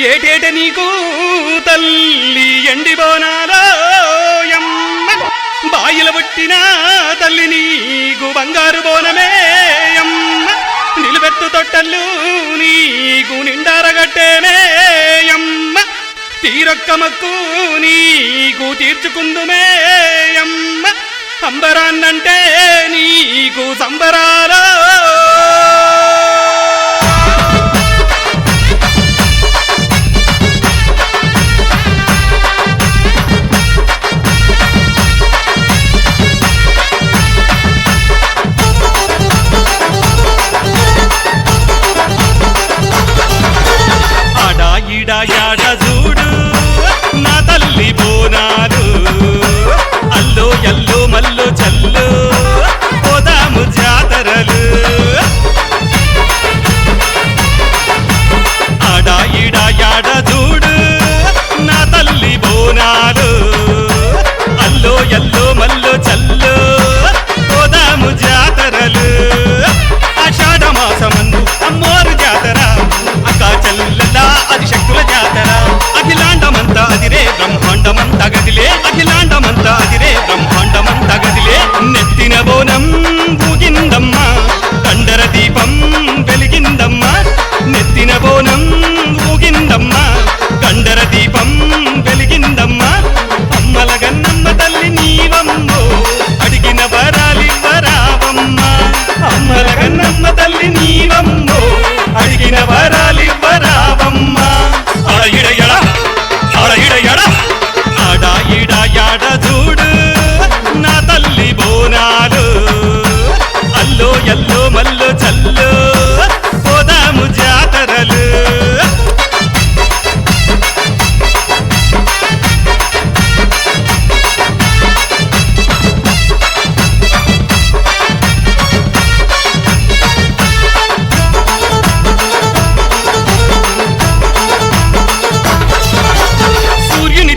ఏటేట నీకు తల్లి ఎండి బోనాలో యమ్మ బాయిల పుట్టిన తల్లి నీకు బంగారు బోనమే యమ్మ నిలువెత్తు తొట్టల్లు నీకు నిండారగట్టేనే యమ్మ తీరొక్క మక్కు నీకు తీర్చుకుందుమే యమ్మ అంబరాన్నంటే నీకు సంబరాలో యాడ చూడు నా తల్లి బోనాలు అల్లో ఎల్లో మల్లో చల్లు పోదాము జాతరలు ఆడా ఈడా యాడ చూడు నా తల్లి బోనాలు అల్లో ఎల్లో మల్లో చల్లు పోదాము జాతరలు ఆషాఢ మాసమందు అమ్మోరు జాతర అక్కా చెల్లెలా అది శక్తుల జాతర అఖిలాండమంతా అదిరే బ్రహ్మాండమంతా గదిలే అఖిలాండమంతా అదిరే బ్రహ్మాండమంతా గదిలే నెత్తిన బోనం ఊగిందమ్మా కండర దీపం వెలిగిందమ్మా నెత్తిన బోనం ఊగిందమ్మా కండర దీపం వెలిగిందమ్మా అమ్మల గన్నమ్మ తల్లి నీవమ్మో అడిగిన వరాలివ్వరావమ్మా అమ్మల గన్నమ్మ తల్లి నీవమ్మో అడిగిన వరాలివ్వరావమ్మా ఆడా ఈడా యాడ చూడు నా తల్లి బోనాలు అల్లో ఎల్లో మల్లో చల్లు పోదాము జాతరలు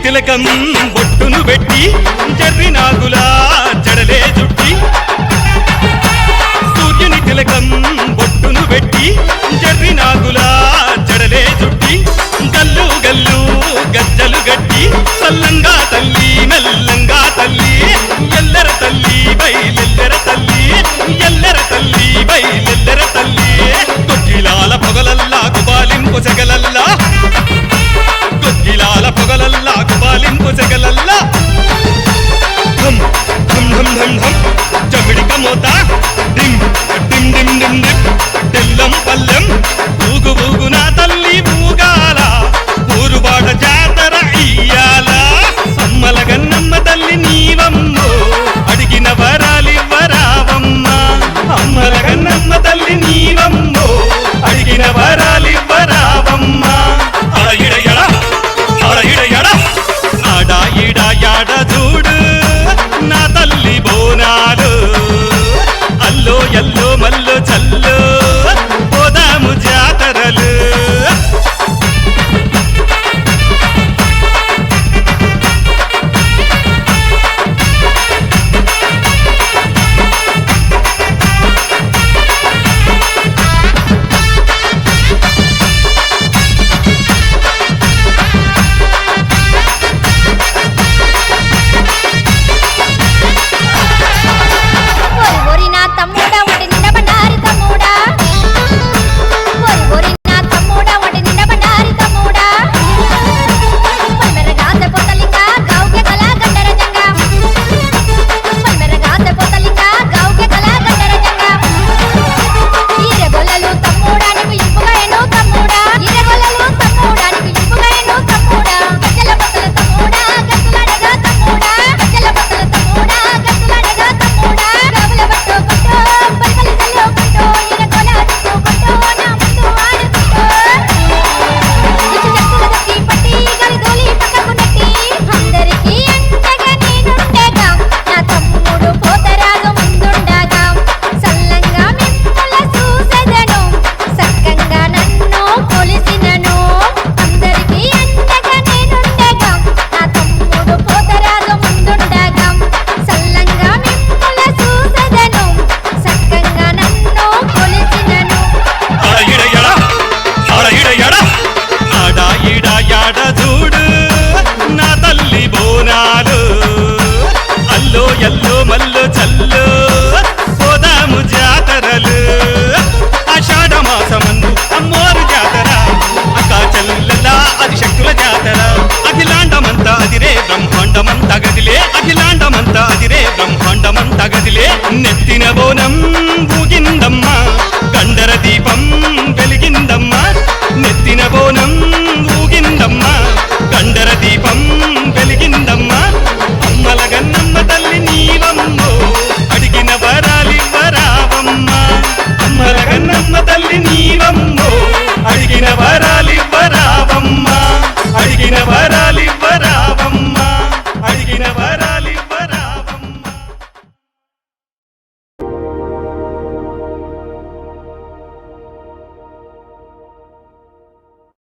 తిలకం బొట్టును పెట్టి జర్రి నాగులా జడలే జుట్టి సూర్యుని తిలకం బొట్టును పెట్టి జర్రి నాగులా జడలే జుట్టి గల్లు గల్లు గజ్జలు గట్టి సల్లంగా తల్లి మెల్లంగా తల్లి ఎల్లర తల్లి బయలెల్లర తల్లి ఎల్లర తల్లి బయలెల్లర తల్లి కొక్కిలాల పొగలల్లా గుబాలింపు సెగలల్లా కొక్కిలాల పొగలల్లా గుబాలింపు సెగలల్లా